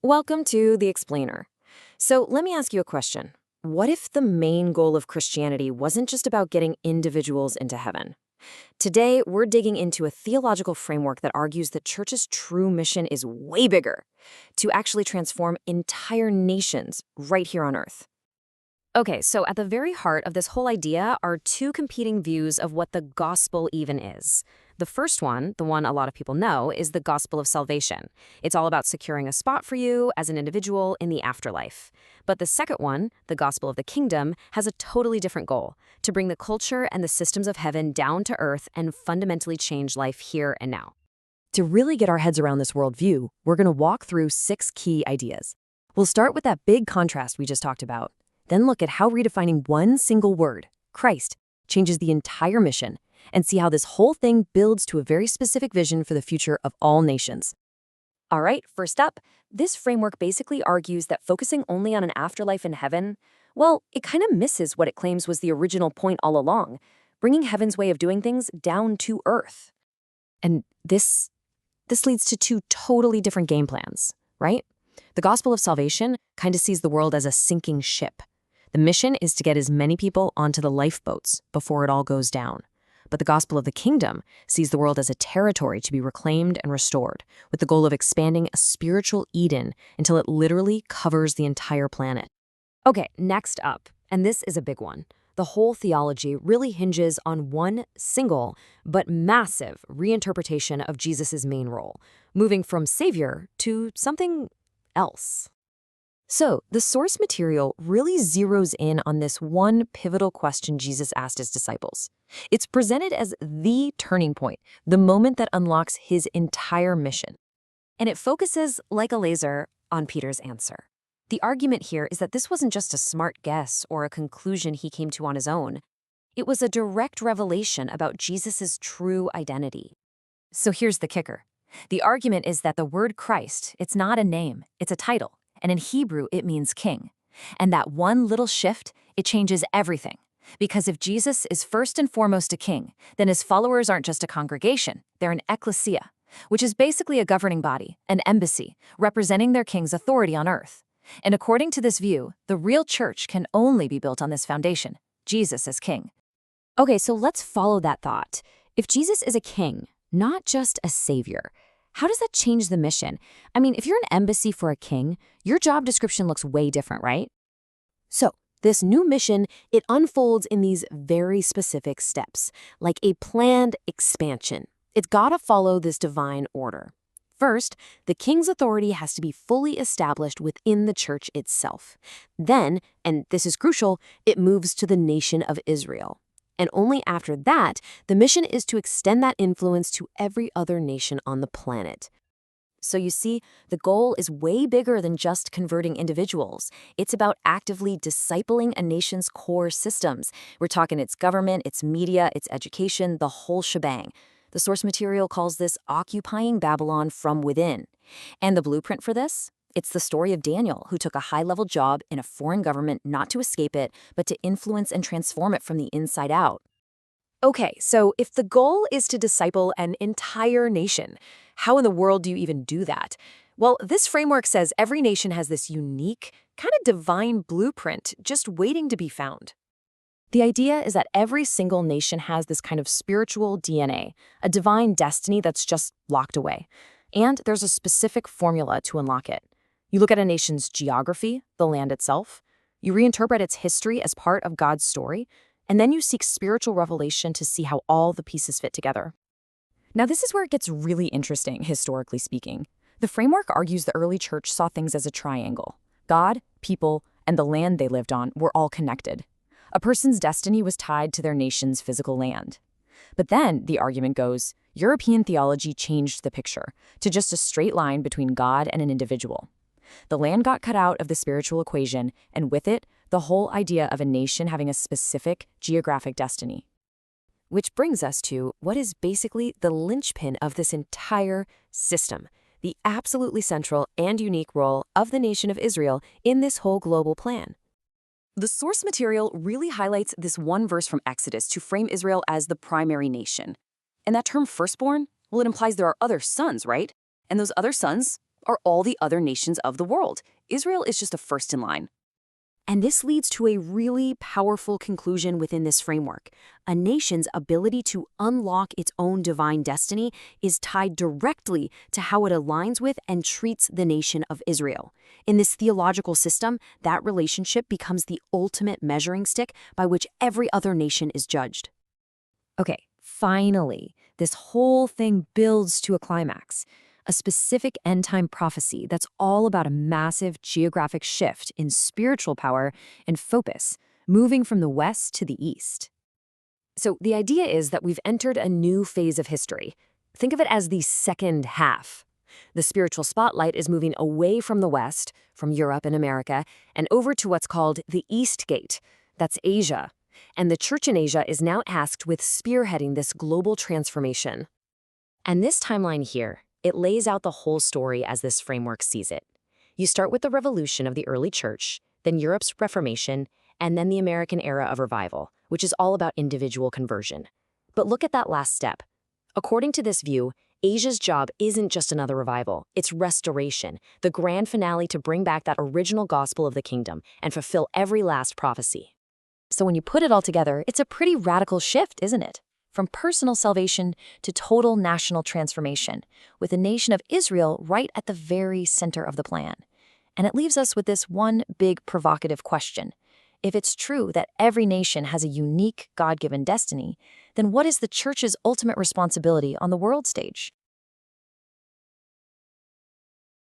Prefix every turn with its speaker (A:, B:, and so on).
A: Welcome to The Explainer. So let me ask you a question. What if the main goal of Christianity wasn't just about getting individuals into heaven? Today, we're digging into a theological framework that argues that church's true mission is way bigger, to actually transform entire nations right here on Earth. Okay, so at the very heart of this whole idea are two competing views of what the gospel even is. The first one, the one a lot of people know, is the gospel of salvation. It's all about securing a spot for you as an individual in the afterlife. But the second one, the gospel of the kingdom, has a totally different goal: to bring the culture and the systems of heaven down to earth and fundamentally change life here and now. To really get our heads around this worldview, we're going to walk through 6 key ideas. We'll start with that big contrast we just talked about. Then look at how redefining one single word, Christ, changes the entire mission, and see how this whole thing builds to a very specific vision for the future of all nations. All right, first up, this framework basically argues that focusing only on an afterlife in heaven, well, it kind of misses what it claims was the original point all along, bringing heaven's way of doing things down to earth. And this leads to 2 totally different game plans, right? The gospel of salvation kind of sees the world as a sinking ship. The mission is to get as many people onto the lifeboats before it all goes down. But the gospel of the kingdom sees the world as a territory to be reclaimed and restored, with the goal of expanding a spiritual Eden until it literally covers the entire planet. Okay, next up, and this is a big one. The whole theology really hinges on one single but massive reinterpretation of Jesus' main role, moving from savior to something else. So, the source material really zeroes in on this one pivotal question Jesus asked his disciples. It's presented as the turning point, the moment that unlocks his entire mission. And it focuses, like a laser, on Peter's answer. The argument here is that this wasn't just a smart guess or a conclusion he came to on his own. It was a direct revelation about Jesus' true identity. So here's the kicker. The argument is that the word Christ, it's not a name, it's a title. And in Hebrew, it means king. And that one little shift, it changes everything. Because if Jesus is first and foremost a king, then his followers aren't just a congregation, they're an ecclesia, which is basically a governing body, an embassy, representing their king's authority on earth. And according to this view, the real church can only be built on this foundation, Jesus as king. Okay, so let's follow that thought. If Jesus is a king, not just a savior, how does that change the mission? I mean, if you're an embassy for a king, your job description looks way different, right? So, this new mission, it unfolds in these very specific steps, like a planned expansion. It's got to follow this divine order. First, the king's authority has to be fully established within the church itself. Then, and this is crucial, it moves to the nation of Israel. And only after that, the mission is to extend that influence to every other nation on the planet. So you see, the goal is way bigger than just converting individuals. It's about actively discipling a nation's core systems. We're talking its government, its media, its education, the whole shebang. The source material calls this occupying Babylon from within. And the blueprint for this? It's the story of Daniel, who took a high-level job in a foreign government not to escape it, but to influence and transform it from the inside out. Okay, so if the goal is to disciple an entire nation, how in the world do you even do that? Well, this framework says every nation has this unique, kind of divine blueprint just waiting to be found. The idea is that every single nation has this kind of spiritual DNA, a divine destiny that's just locked away. And there's a specific formula to unlock it. You look at a nation's geography, the land itself, you reinterpret its history as part of God's story, and then you seek spiritual revelation to see how all the pieces fit together. Now, this is where it gets really interesting, historically speaking. The framework argues the early church saw things as a triangle. God, people, and the land they lived on were all connected. A person's destiny was tied to their nation's physical land. But then, the argument goes, European theology changed the picture to just a straight line between God and an individual. The land got cut out of the spiritual equation, and with it, the whole idea of a nation having a specific geographic destiny. Which brings us to what is basically the linchpin of this entire system, the absolutely central and unique role of the nation of Israel in this whole global plan. The source material really highlights this one verse from Exodus to frame Israel as the primary nation. And that term firstborn, well, it implies there are other sons, right? And those other sons
B: are all the other nations of the world. Israel is just a first in line.
A: And this leads to a really powerful conclusion within this framework. A nation's ability to unlock its own divine destiny is tied directly to how it aligns with and treats the nation of Israel. In this theological system, that relationship becomes the ultimate measuring stick by which every other nation is judged. Okay, finally, this whole thing builds to a climax. A specific end-time prophecy that's all about a massive geographic shift in spiritual power and focus, moving from the west to the east. So the idea is that we've entered a new phase of history. Think of it as the second half. The spiritual spotlight is moving away from the west, from Europe and America, and over to what's called the East Gate. That's Asia. And the church in Asia is now tasked with spearheading this global transformation. And this timeline here, it lays out the whole story as this framework sees it. You start with the revolution of the early church, then Europe's Reformation, and then the American era of revival, which is all about individual conversion. But look at that last step. According to this view, Asia's job isn't just another revival, it's restoration, the grand finale to bring back that original gospel of the kingdom and fulfill every last prophecy. So when you put it all together, it's a pretty radical shift, isn't it? From personal salvation to total national transformation, with the nation of Israel right at the very center of the plan. And it leaves us with this one big provocative question. If it's true that every nation has a unique God-given destiny, then what is the church's ultimate responsibility on the world stage?